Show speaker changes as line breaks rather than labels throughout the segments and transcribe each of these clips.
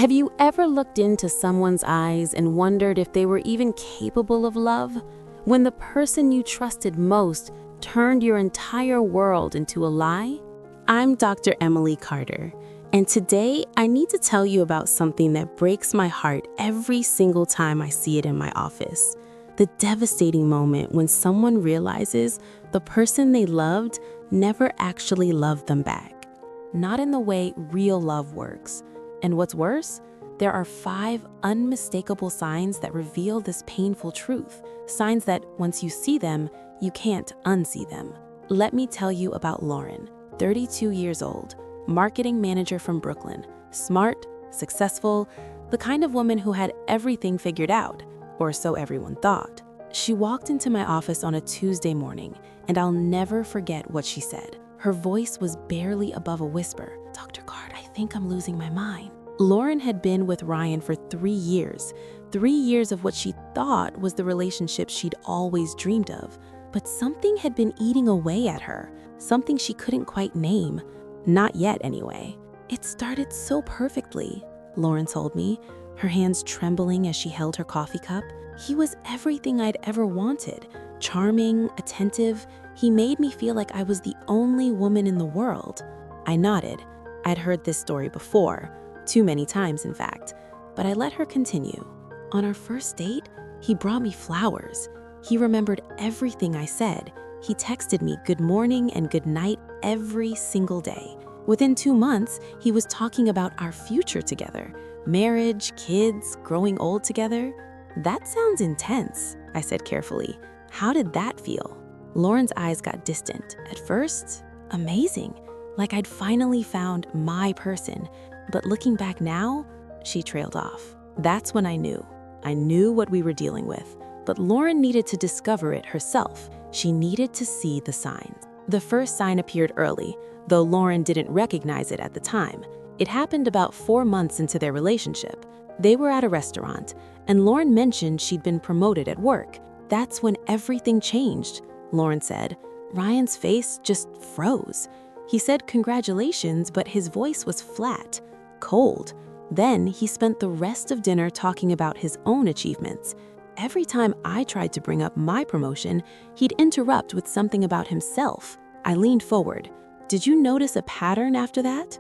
Have you ever looked into someone's eyes and wondered if they were even capable of love? When the person you trusted most turned your entire world into a lie? I'm Dr. Emily Carter, and today I need to tell you about something that breaks my heart every single time I see it in my office. The devastating moment when someone realizes the person they loved never actually loved them back. Not in the way real love works. And what's worse, there are 5 unmistakable signs that reveal this painful truth. Signs that once you see them, you can't unsee them. Let me tell you about Lauren, 32 years old, marketing manager from Brooklyn, smart, successful, the kind of woman who had everything figured out, or so everyone thought. She walked into my office on a Tuesday morning, and I'll never forget what she said. Her voice was barely above a whisper. "Dr. Card, I think I'm losing my mind." Lauren had been with Ryan for 3 years. 3 years of what she thought was the relationship she'd always dreamed of. But something had been eating away at her, something she couldn't quite name. Not yet, anyway. "It started so perfectly," Lauren told me, her hands trembling as she held her coffee cup. "He was everything I'd ever wanted. Charming, attentive. He made me feel like I was the only woman in the world." I nodded. I'd heard this story before, too many times in fact, but I let her continue. "On our first date, he brought me flowers. He remembered everything I said. He texted me good morning and good night every single day. Within 2 months, he was talking about our future together. Marriage, kids, growing old together." "That sounds intense," I said carefully. "How did that feel?" Lauren's eyes got distant. At first, amazing, like I'd finally found my person. But looking back now, she trailed off. That's when I knew. I knew what we were dealing with. But Lauren needed to discover it herself. She needed to see the signs. The first sign appeared early, though Lauren didn't recognize it at the time. It happened about 4 months into their relationship. They were at a restaurant, and Lauren mentioned she'd been promoted at work. "That's when everything changed," Lauren said. "Ryan's face just froze. He said congratulations, but his voice was flat, cold. Then he spent the rest of dinner talking about his own achievements. Every time I tried to bring up my promotion, he'd interrupt with something about himself." I leaned forward. "Did you notice a pattern after that?"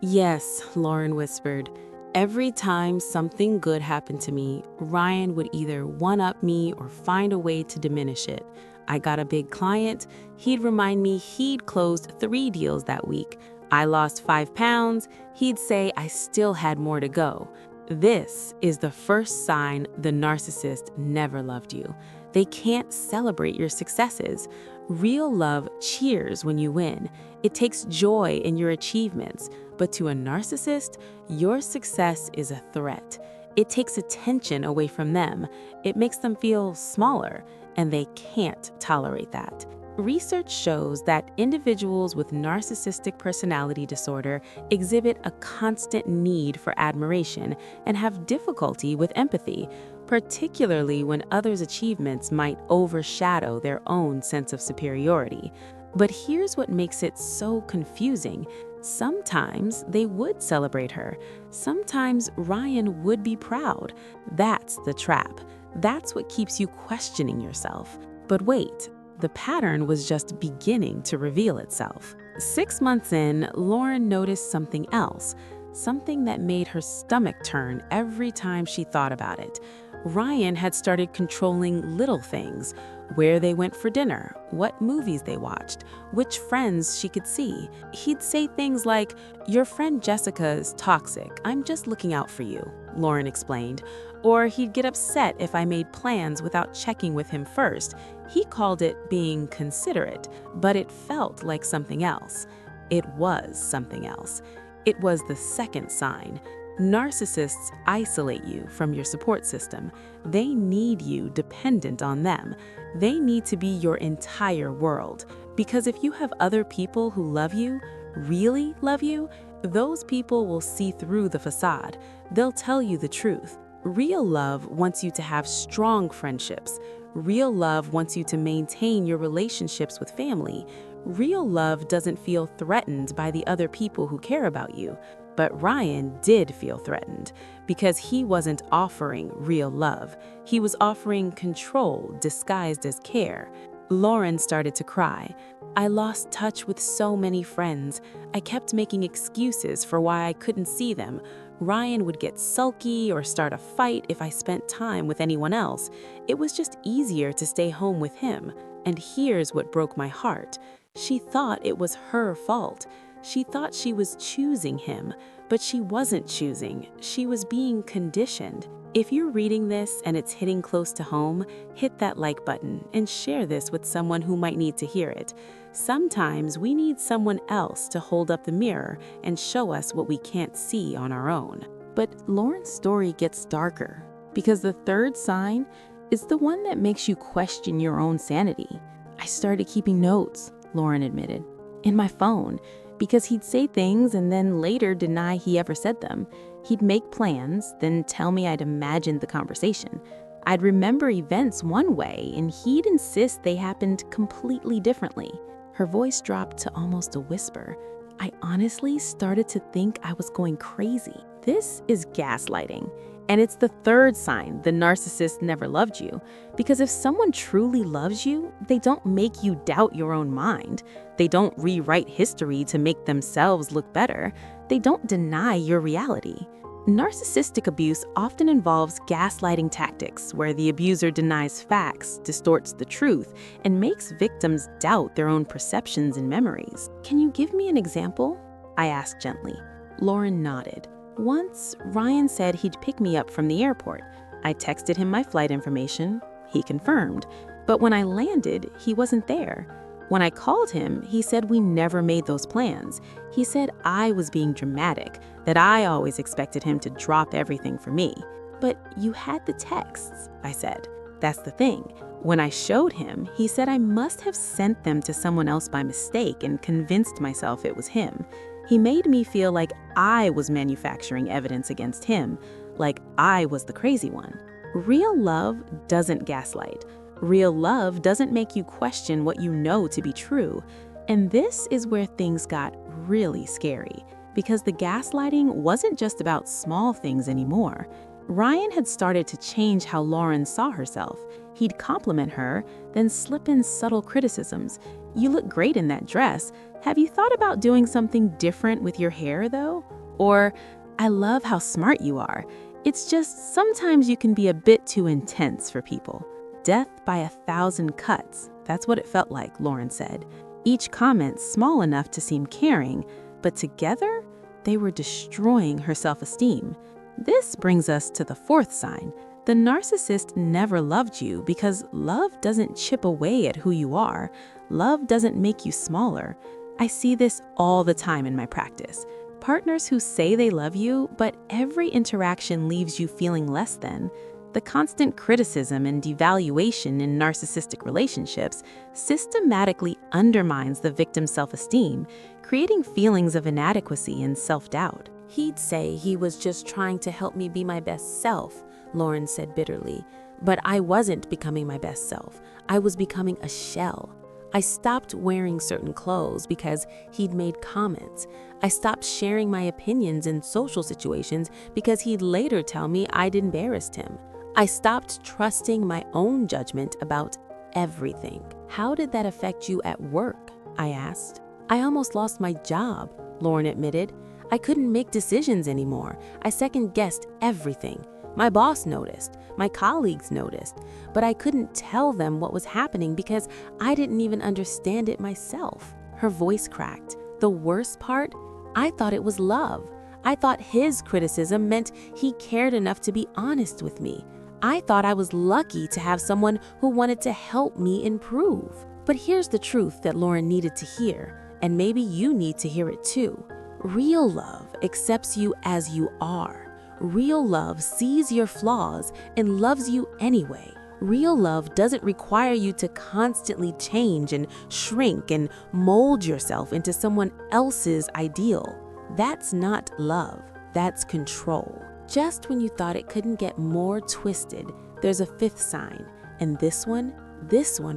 "Yes," Lauren whispered. "Every time something good happened to me, Ryan would either one-up me or find a way to diminish it. I got a big client, he'd remind me he'd closed 3 deals that week. I lost 5 pounds, he'd say I still had more to go. This is the first sign the narcissist never loved you. They can't celebrate your successes. Real love cheers when you win. It takes joy in your achievements. But to a narcissist, your success is a threat. It takes attention away from them. It makes them feel smaller, and they can't tolerate that." Research shows that individuals with narcissistic personality disorder exhibit a constant need for admiration and have difficulty with empathy, particularly when others' achievements might overshadow their own sense of superiority. But here's what makes it so confusing. Sometimes they would celebrate her. Sometimes Ryan would be proud. That's the trap. That's what keeps you questioning yourself. But wait. The pattern was just beginning to reveal itself. 6 months in, Lauren noticed something else, something that made her stomach turn every time she thought about it. Ryan had started controlling little things: where they went for dinner, what movies they watched, which friends she could see. He'd say things like, "Your friend Jessica is toxic. I'm just looking out for you," Lauren explained. Or he'd get upset if I made plans without checking with him first. He called it being considerate, but it felt like something else. It was something else. It was the second sign. Narcissists isolate you from your support system. They need you dependent on them. They need to be your entire world. Because if you have other people who love you, really love you, those people will see through the facade. They'll tell you the truth. Real love wants you to have strong friendships. Real love wants you to maintain your relationships with family. Real love doesn't feel threatened by the other people who care about you. But Ryan did feel threatened because he wasn't offering real love. He was offering control disguised as care. Lauren started to cry. I lost touch with so many friends. I kept making excuses for why I couldn't see them. Ryan would get sulky or start a fight if I spent time with anyone else. It was just easier to stay home with him. And here's what broke my heart. She thought it was her fault. She thought she was choosing him, but she wasn't choosing. She was being conditioned. If you're reading this and it's hitting close to home, hit that like button and share this with someone who might need to hear it. Sometimes we need someone else to hold up the mirror and show us what we can't see on our own. But Lauren's story gets darker because the third sign is the one that makes you question your own sanity. I started keeping notes, Lauren admitted, in my phone, because he'd say things and then later deny he ever said them. He'd make plans, then tell me I'd imagined the conversation. I'd remember events one way, and he'd insist they happened completely differently. Her voice dropped to almost a whisper. I honestly started to think I was going crazy. This is gaslighting. And it's the third sign the narcissist never loved you. Because if someone truly loves you, they don't make you doubt your own mind. They don't rewrite history to make themselves look better. They don't deny your reality. Narcissistic abuse often involves gaslighting tactics, where the abuser denies facts, distorts the truth, and makes victims doubt their own perceptions and memories. Can you give me an example? I asked gently. Lauren nodded. Once, Ryan said he'd pick me up from the airport. I texted him my flight information. He confirmed. But when I landed, he wasn't there. When I called him, he said we never made those plans. He said I was being dramatic, that I always expected him to drop everything for me. But you had the texts, I said. That's the thing. When I showed him, he said I must have sent them to someone else by mistake and convinced myself it was him. He made me feel like I was manufacturing evidence against him, like I was the crazy one. Real love doesn't gaslight. Real love doesn't make you question what you know to be true. And this is where things got really scary, because the gaslighting wasn't just about small things anymore. Ryan had started to change how Lauren saw herself. He'd compliment her, then slip in subtle criticisms. You look great in that dress. Have you thought about doing something different with your hair, though? Or, I love how smart you are. It's just sometimes you can be a bit too intense for people. Death by 1,000 cuts. That's what it felt like, Lauren said. Each comment small enough to seem caring, but together, they were destroying her self-esteem. This brings us to the fourth sign. The narcissist never loved you because love doesn't chip away at who you are. Love doesn't make you smaller. I see this all the time in my practice. Partners who say they love you, but every interaction leaves you feeling less than. The constant criticism and devaluation in narcissistic relationships systematically undermines the victim's self-esteem, creating feelings of inadequacy and self-doubt. He'd say he was just trying to help me be my best self, Lauren said bitterly. But I wasn't becoming my best self. I was becoming a shell. I stopped wearing certain clothes because he'd made comments. I stopped sharing my opinions in social situations because he'd later tell me I'd embarrassed him. I stopped trusting my own judgment about everything. How did that affect you at work? I asked. I almost lost my job, Lauren admitted. I couldn't make decisions anymore. I second-guessed everything. My boss noticed, my colleagues noticed, but I couldn't tell them what was happening because I didn't even understand it myself. Her voice cracked. The worst part? I thought it was love. I thought his criticism meant he cared enough to be honest with me. I thought I was lucky to have someone who wanted to help me improve. But here's the truth that Lauren needed to hear, and maybe you need to hear it too. Real love accepts you as you are. Real love sees your flaws and loves you anyway. Real love doesn't require you to constantly change and shrink and mold yourself into someone else's ideal. That's not love, that's control. Just when you thought it couldn't get more twisted, there's a fifth sign, and this one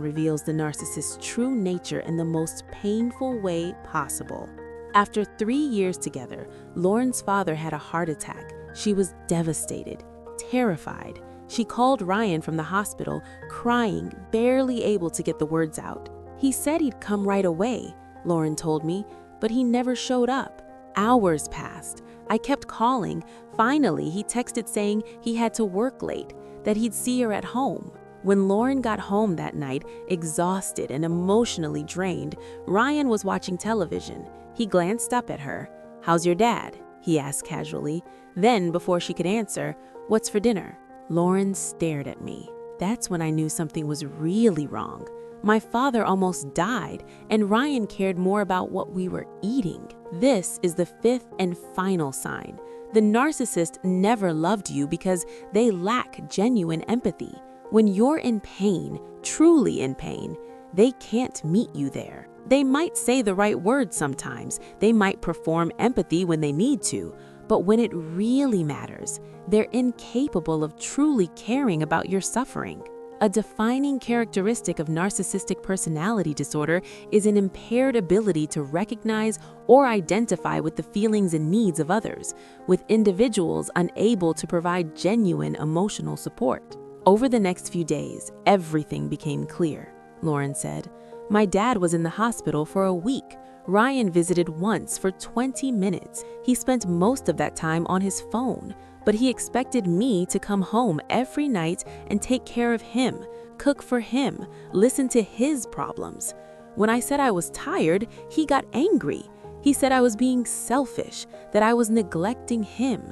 reveals the narcissist's true nature in the most painful way possible. After 3 years together, Lauren's father had a heart attack. She was devastated, terrified. She called Ryan from the hospital, crying, barely able to get the words out. He said he'd come right away, Lauren told me, but he never showed up. Hours passed. I kept calling. Finally, he texted saying he had to work late, that he'd see her at home. When Lauren got home that night, exhausted and emotionally drained, Ryan was watching television. He glanced up at her. "How's your dad?" he asked casually. Then, before she could answer, "What's for dinner?" Lauren stared at me. That's when I knew something was really wrong. My father almost died, and Ryan cared more about what we were eating. This is the 5th and final sign. The narcissist never loved you because they lack genuine empathy. When you're in pain, truly in pain, they can't meet you there. They might say the right words sometimes, they might perform empathy when they need to, but when it really matters, they're incapable of truly caring about your suffering. A defining characteristic of narcissistic personality disorder is an impaired ability to recognize or identify with the feelings and needs of others, with individuals unable to provide genuine emotional support. Over the next few days, everything became clear, Lauren said. My dad was in the hospital for a week. Ryan visited once for 20 minutes. He spent most of that time on his phone, but he expected me to come home every night and take care of him, cook for him, listen to his problems. When I said I was tired, he got angry. He said I was being selfish, that I was neglecting him.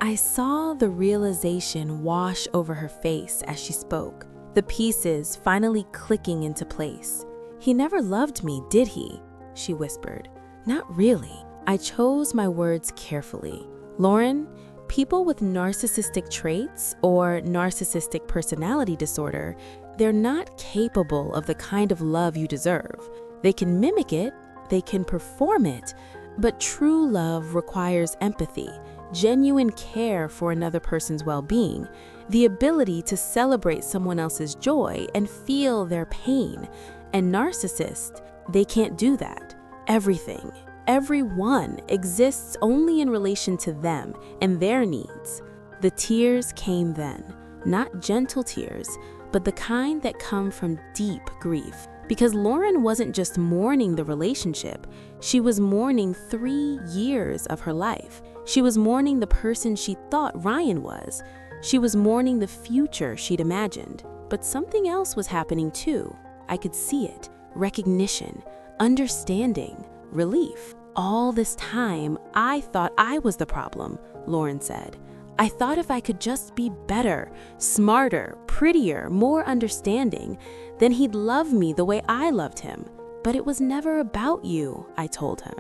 I saw the realization wash over her face as she spoke, the pieces finally clicking into place. "He never loved me, did he?" she whispered. "Not really." I chose my words carefully. "Lauren, people with narcissistic traits or narcissistic personality disorder, they're not capable of the kind of love you deserve. They can mimic it, they can perform it, but true love requires empathy, genuine care for another person's well-being, the ability to celebrate someone else's joy and feel their pain. And narcissists, they can't do that. Everything, everyone exists only in relation to them and their needs." The tears came then, not gentle tears, but the kind that come from deep grief. Because Lauren wasn't just mourning the relationship, she was mourning 3 years of her life. She was mourning the person she thought Ryan was. She was mourning the future she'd imagined. But something else was happening too. I could see it. Recognition, understanding, relief. "All this time, I thought I was the problem," Lauren said. "I thought if I could just be better, smarter, prettier, more understanding, then he'd love me the way I loved him. But it was never about you," I told her.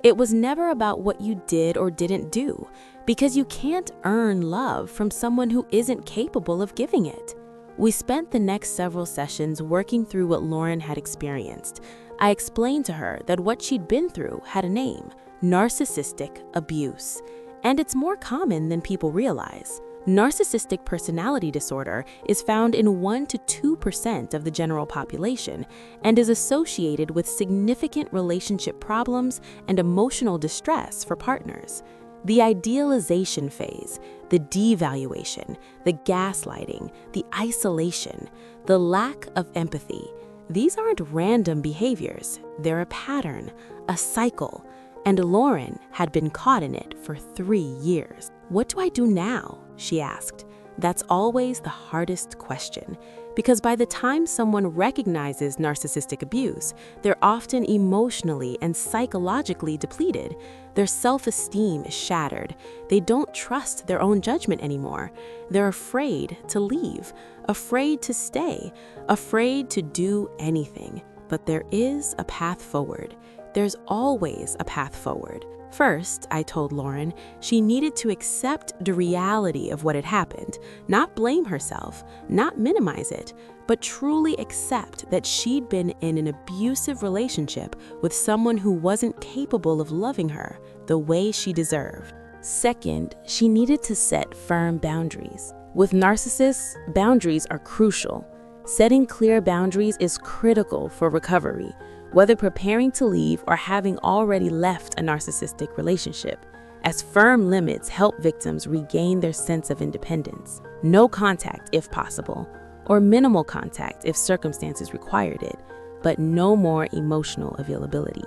"It was never about what you did or didn't do, because you can't earn love from someone who isn't capable of giving it." We spent the next several sessions working through what Lauren had experienced. I explained to her that what she'd been through had a name: narcissistic abuse. And it's more common than people realize. Narcissistic personality disorder is found in 1 to 2% of the general population and is associated with significant relationship problems and emotional distress for partners. The idealization phase, the devaluation, the gaslighting, the isolation, the lack of empathy, these aren't random behaviors. They're a pattern, a cycle, and Lauren had been caught in it for 3 years. "What do I do now?" she asked. That's always the hardest question, because by the time someone recognizes narcissistic abuse, they're often emotionally and psychologically depleted. Their self-esteem is shattered. They don't trust their own judgment anymore. They're afraid to leave, afraid to stay, afraid to do anything. But there is a path forward. There's always a path forward. First, I told Lauren, she needed to accept the reality of what had happened, not blame herself, not minimize it, but truly accept that she'd been in an abusive relationship with someone who wasn't capable of loving her the way she deserved. Second, she needed to set firm boundaries. With narcissists, boundaries are crucial. Setting clear boundaries is critical for recovery. whether preparing to leave or having already left a narcissistic relationship, as firm limits help victims regain their sense of independence. No contact if possible, or minimal contact if circumstances required it, but no more emotional availability.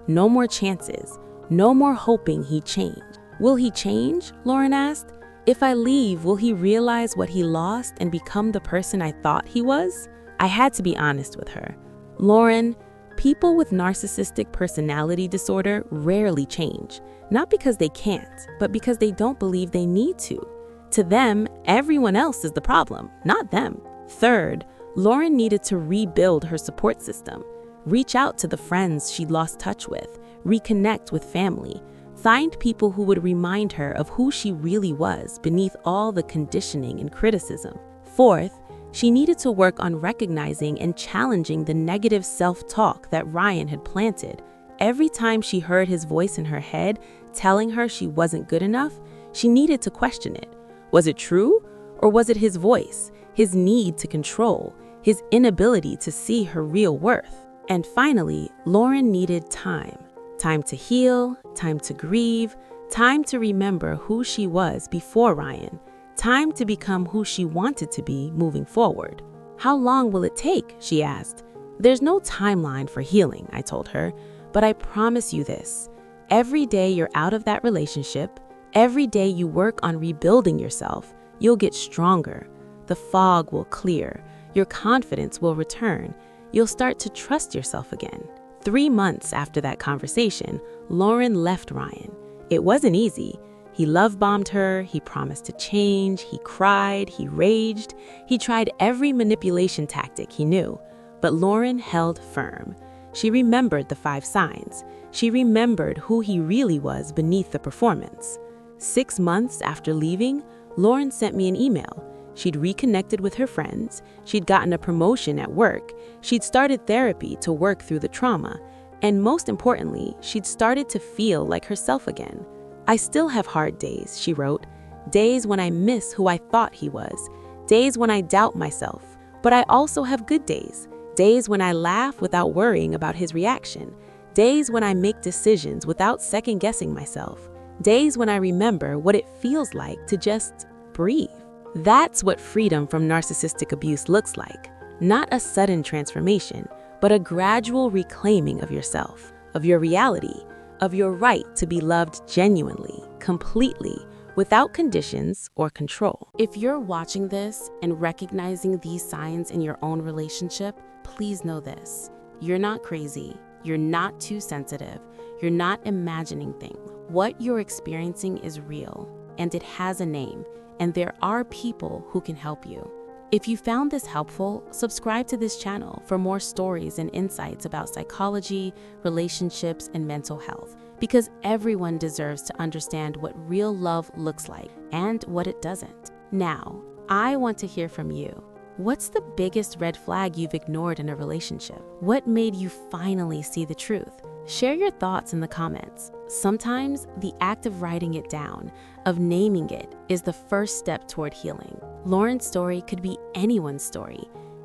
No more chances, no more hoping he'd change. Will he change? Lauren asked. If I leave, will he realize what he lost and become the person I thought he was? I had to be honest with her. Lauren, people with narcissistic personality disorder rarely change, not because they can't, but because they don't believe they need to. To them, everyone else is the problem, not them. Third, Lauren needed to rebuild her support system, reach out to the friends she'd lost touch with, reconnect with family, find people who would remind her of who she really was beneath all the conditioning and criticism. Fourth, she needed to work on recognizing and challenging the negative self-talk that Ryan had planted. Every time she heard his voice in her head telling her she wasn't good enough, she needed to question it. Was it true? Or was it his voice, his need to control, his inability to see her real worth? And finally, Lauren needed time. Time to heal, time to grieve, time to remember who she was before Ryan, time to become who she wanted to be moving forward. How long will it take? She asked. There's no timeline for healing, I told her, but I promise you this. Every day you're out of that relationship, every day you work on rebuilding yourself, you'll get stronger. The fog will clear, your confidence will return, you'll start to trust yourself again. 3 months after that conversation, Lauren left Ryan. It wasn't easy. He love-bombed her, he promised to change, he cried, he raged, he tried every manipulation tactic he knew. But Lauren held firm. She remembered the 5 signs. She remembered who he really was beneath the performance. 6 months after leaving, Lauren sent me an email. She'd reconnected with her friends, she'd gotten a promotion at work, she'd started therapy to work through the trauma, and most importantly, she'd started to feel like herself again. I still have hard days, she wrote, days when I miss who I thought he was, days when I doubt myself, but I also have good days when I laugh without worrying about his reaction, days when I make decisions without second-guessing myself, days when I remember what it feels like to just breathe. That's what freedom from narcissistic abuse looks like. Not a sudden transformation, but a gradual reclaiming of yourself, of your reality, of your right to be loved genuinely, completely, without conditions or control. If you're watching this and recognizing these signs in your own relationship, please know this. You're not crazy. You're not too sensitive. You're not imagining things. What you're experiencing is real, and it has a name. And there are people who can help you. If you found this helpful, subscribe to this channel for more stories and insights about psychology, relationships, and mental health, because everyone deserves to understand what real love looks like and what it doesn't. Now, I want to hear from you. What's the biggest red flag you've ignored in a relationship? What made you finally see the truth? Share your thoughts in the comments. Sometimes the act of writing it down, of naming it, is the first step toward healing. Lauren's story could be anyone's story.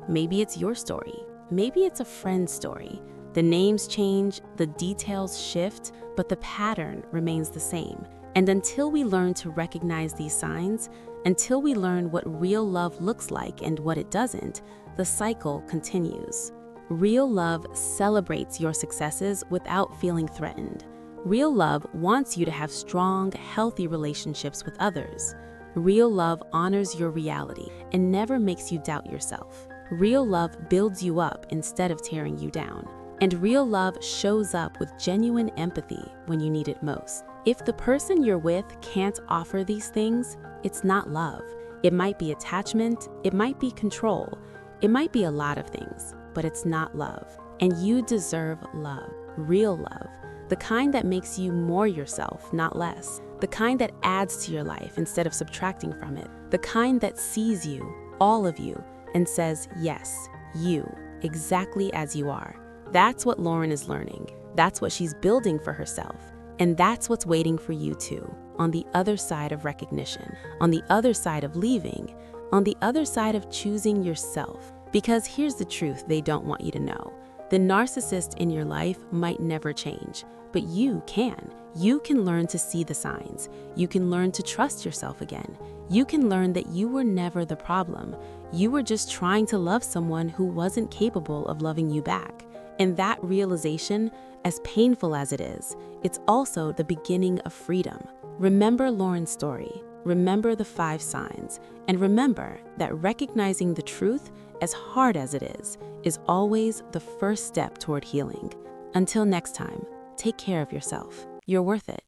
Maybe it's your story. Maybe it's a friend's story. The names change, the details shift, but the pattern remains the same. And until we learn to recognize these signs, until we learn what real love looks like and what it doesn't, the cycle continues. Real love celebrates your successes without feeling threatened. Real love wants you to have strong, healthy relationships with others. Real love honors your reality and never makes you doubt yourself. Real love builds you up instead of tearing you down. And real love shows up with genuine empathy when you need it most. If the person you're with can't offer these things, it's not love. It might be attachment, it might be control, it might be a lot of things, but it's not love. And you deserve love, real love, the kind that makes you more yourself, not less, the kind that adds to your life instead of subtracting from it, the kind that sees you, all of you, and says, yes, you, exactly as you are. That's what Lauren is learning. That's what she's building for herself. And that's what's waiting for you too, on the other side of recognition, on the other side of leaving, on the other side of choosing yourself. Because here's the truth they don't want you to know. The narcissist in your life might never change, but you can. You can learn to see the signs. You can learn to trust yourself again. You can learn that you were never the problem. You were just trying to love someone who wasn't capable of loving you back. And that realization, as painful as it is, it's also the beginning of freedom. Remember Lauren's story. Remember the 5 signs. And remember that recognizing the truth, as hard as it is always the first step toward healing. Until next time, take care of yourself. You're worth it.